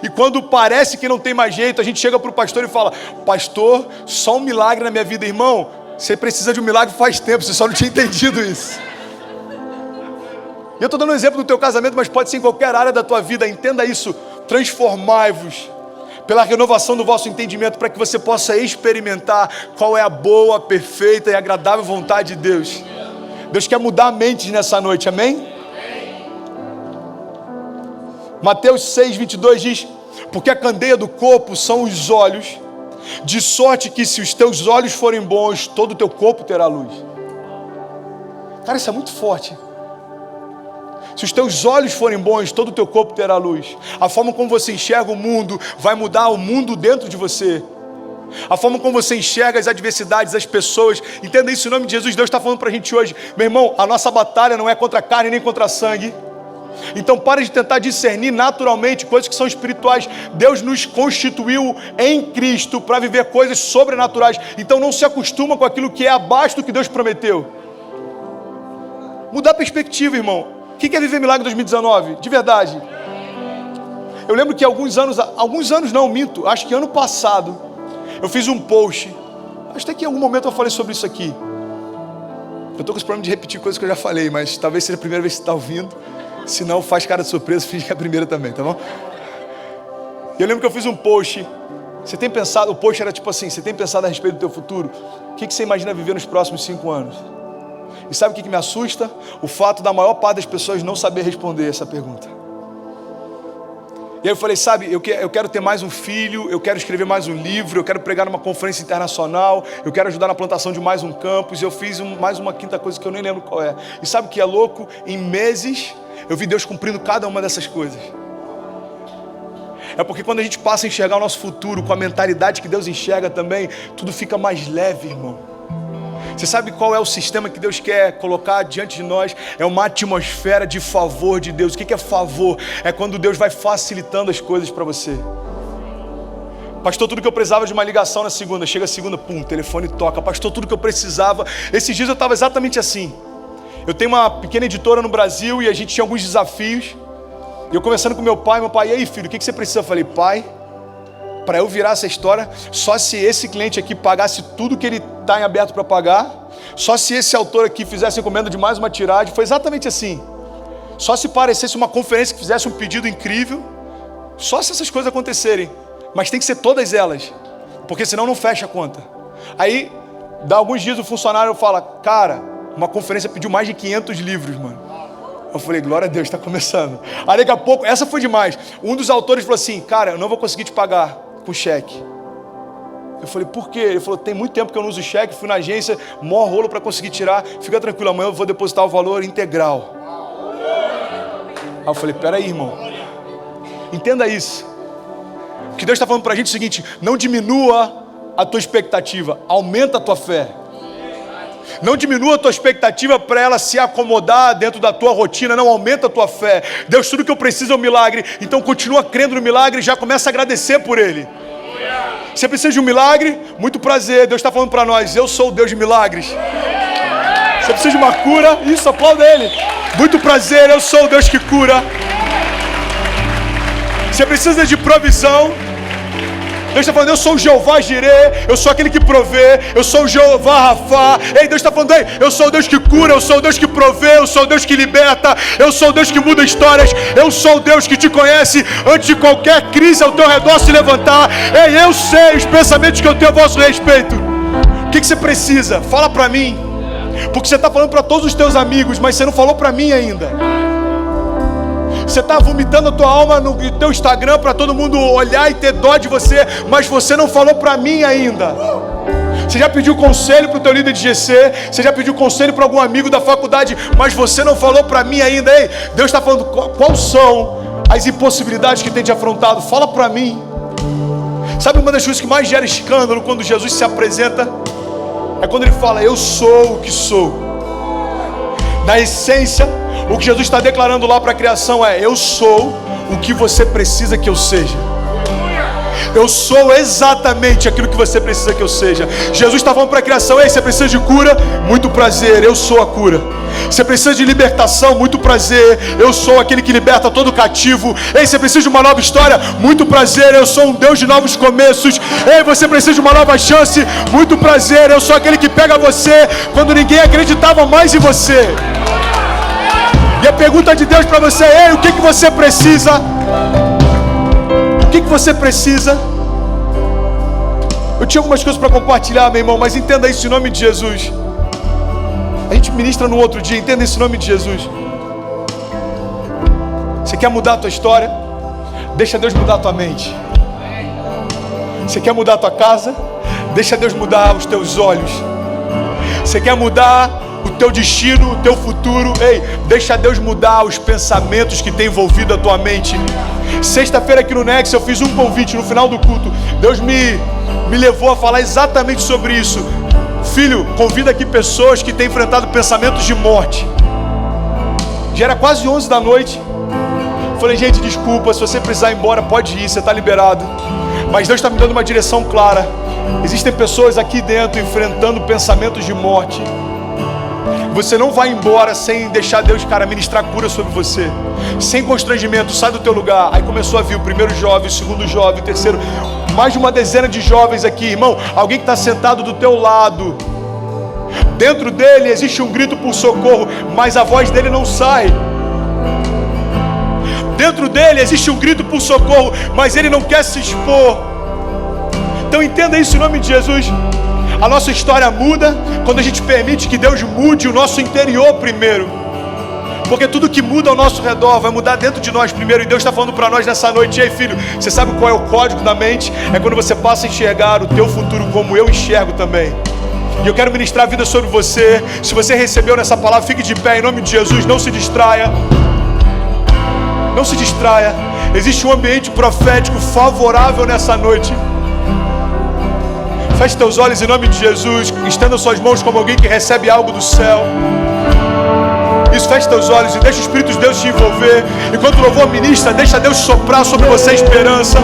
e quando parece que não tem mais jeito, a gente chega para o pastor e fala: pastor, só um milagre na minha vida. Irmão, você precisa de um milagre faz tempo, você só não tinha entendido isso. E eu estou dando um exemplo do teu casamento, mas pode ser em qualquer área da tua vida. Entenda isso, transformai-vos pela renovação do vosso entendimento, para que você possa experimentar qual é a boa, perfeita e agradável vontade de Deus. Deus quer mudar mentes nessa noite, amém? Mateus 6:22 diz: porque a candeia do corpo são os olhos, de sorte que se os teus olhos forem bons, todo o teu corpo terá luz. Cara, isso é muito forte. Se os teus olhos forem bons, todo o teu corpo terá luz. A forma como você enxerga o mundo vai mudar o mundo dentro de você. A forma como você enxerga as adversidades, as pessoas. Entenda isso em nome de Jesus. Deus está falando para a gente hoje: meu irmão, a nossa batalha não é contra a carne nem contra a sangue. Então pare de tentar discernir naturalmente coisas que são espirituais. Deus nos constituiu em Cristo para viver coisas sobrenaturais. Então não se acostuma com aquilo que é abaixo do que Deus prometeu. Mudar a perspectiva, irmão. O que é viver milagre em 2019? De verdade. Eu lembro que alguns anos não, minto, acho que ano passado, eu fiz um post. Acho que em algum momento eu falei sobre isso aqui. Eu estou com esse problema de repetir coisas que eu já falei, mas talvez seja a primeira vez que você está ouvindo. Se não, faz cara de surpresa, finge que é a primeira também, tá bom? Eu lembro que eu fiz um post. Você tem pensado, o post era tipo assim: você tem pensado a respeito do teu futuro? O que você imagina viver nos próximos 5 anos? E sabe o que me assusta? O fato da maior parte das pessoas não saber responder essa pergunta. E aí eu falei: sabe, eu quero ter mais um filho, eu quero escrever mais um livro, eu quero pregar numa conferência internacional, eu quero ajudar na plantação de mais um campus. Eu fiz mais uma quinta coisa que eu nem lembro qual é. E sabe o que é louco? Em meses, eu vi Deus cumprindo cada uma dessas coisas. É porque quando a gente passa a enxergar o nosso futuro com a mentalidade que Deus enxerga também, tudo fica mais leve, irmão. Você sabe qual é o sistema que Deus quer colocar diante de nós? É uma atmosfera de favor de Deus. O que é favor? É quando Deus vai facilitando as coisas para você. Pastor, tudo que eu precisava de uma ligação na segunda. Chega a segunda, pum, o telefone toca. Pastor, tudo que eu precisava. Esses dias eu estava exatamente assim. Eu tenho uma pequena editora no Brasil e a gente tinha alguns desafios. E eu conversando com meu pai, e aí filho, o que você precisa? Eu falei: pai, para eu virar essa história, só se esse cliente aqui pagasse tudo que ele está em aberto para pagar, só se esse autor aqui fizesse encomenda de mais uma tiragem. Foi exatamente assim. Só se parecesse uma conferência que fizesse um pedido incrível, só se essas coisas acontecerem. Mas tem que ser todas elas, porque senão não fecha a conta. Aí, dá alguns dias o funcionário fala, cara, uma conferência pediu mais de 500 livros, mano. Eu falei, glória a Deus, está começando. Aí daqui a pouco, essa foi demais. Um dos autores falou assim, cara, eu não vou conseguir te pagar com cheque. Eu falei, por quê? Ele falou, tem muito tempo que eu não uso cheque, fui na agência, maior rolo para conseguir tirar, fica tranquilo, amanhã eu vou depositar o valor integral. Aí eu falei, peraí, irmão, entenda isso. O que Deus está falando para a gente é o seguinte, não diminua a tua expectativa, aumenta a tua fé. Não diminua a tua expectativa para ela se acomodar dentro da tua rotina, não, aumenta a tua fé. Deus, tudo que eu preciso é um milagre, então continua crendo no milagre e já começa a agradecer por ele. Você precisa de um milagre? Muito prazer, Deus está falando para nós, eu sou o Deus de milagres. Você precisa de uma cura? Isso, aplauda ele. Muito prazer, eu sou o Deus que cura. Você precisa de provisão? Deus está falando, eu sou o Jeová Jireh, eu sou aquele que provê, eu sou o Jeová Rafá. Ei, Deus está falando, ei, eu sou o Deus que cura, eu sou o Deus que provê, eu sou o Deus que liberta, eu sou o Deus que muda histórias, eu sou o Deus que te conhece antes de qualquer crise ao teu redor se levantar. Ei, eu sei os pensamentos que eu tenho a vosso respeito. O que você precisa? Fala para mim, porque você está falando para todos os teus amigos, mas você não falou para mim ainda. Você está vomitando a tua alma no teu Instagram para todo mundo olhar e ter dó de você, mas você não falou para mim ainda. Você já pediu conselho para o teu líder de GC, você já pediu conselho para algum amigo da faculdade, mas você não falou para mim ainda. Ei, Deus está falando, quais são as impossibilidades que tem te afrontado? Fala para mim. Sabe uma das coisas que mais gera escândalo quando Jesus se apresenta? É quando ele fala, eu sou o que sou. Na essência, o que Jesus está declarando lá para a criação é, eu sou o que você precisa que eu seja. Eu sou exatamente aquilo que você precisa que eu seja. Jesus está falando para a criação, ei, você precisa de cura? Muito prazer, eu sou a cura. Você precisa de libertação? Muito prazer, eu sou aquele que liberta todo cativo. Ei, você precisa de uma nova história? Muito prazer, eu sou um Deus de novos começos. Ei, você precisa de uma nova chance? Muito prazer, eu sou aquele que pega você quando ninguém acreditava mais em você. E a pergunta de Deus para você é, ei, o que você precisa? O que você precisa? Eu tinha algumas coisas para compartilhar, meu irmão, mas entenda isso em nome de Jesus. A gente ministra no outro dia, entenda isso em nome de Jesus. Você quer mudar a tua história? Deixa Deus mudar a tua mente. Você quer mudar a tua casa? Deixa Deus mudar os teus olhos. Você quer mudar o teu destino, o teu futuro? Ei, deixa Deus mudar os pensamentos que tem envolvido a tua mente. Sexta-feira aqui no Nex eu fiz um convite no final do culto. Deus me levou a falar exatamente sobre isso. Filho, convida aqui pessoas que têm enfrentado pensamentos de morte. Já era quase 11 da noite. Falei, gente, desculpa, se você precisar ir embora, pode ir, você está liberado. Mas Deus está me dando uma direção clara. Existem pessoas aqui dentro enfrentando pensamentos de morte. Você não vai embora sem deixar Deus, cara, ministrar cura sobre você. Sem constrangimento, sai do teu lugar. Aí começou a vir o primeiro jovem, o segundo jovem, o terceiro. Mais de uma dezena de jovens aqui, irmão. Alguém que está sentado do teu lado. Dentro dele existe um grito por socorro, mas a voz dele não sai. Dentro dele existe um grito por socorro, mas ele não quer se expor. Então entenda isso em nome de Jesus. A nossa história muda quando a gente permite que Deus mude o nosso interior primeiro. Porque tudo que muda ao nosso redor vai mudar dentro de nós primeiro. E Deus está falando para nós nessa noite, ei filho, você sabe qual é o código da mente? É quando você passa a enxergar o teu futuro como eu enxergo também. E eu quero ministrar a vida sobre você. Se você recebeu nessa palavra, fique de pé em nome de Jesus, não se distraia. Não se distraia. Existe um ambiente profético favorável nessa noite. Feche teus olhos em nome de Jesus. Estenda suas mãos como alguém que recebe algo do céu. Isso, feche teus olhos e deixa o Espírito de Deus te envolver. Enquanto o louvor ministra, deixa Deus soprar sobre você a esperança.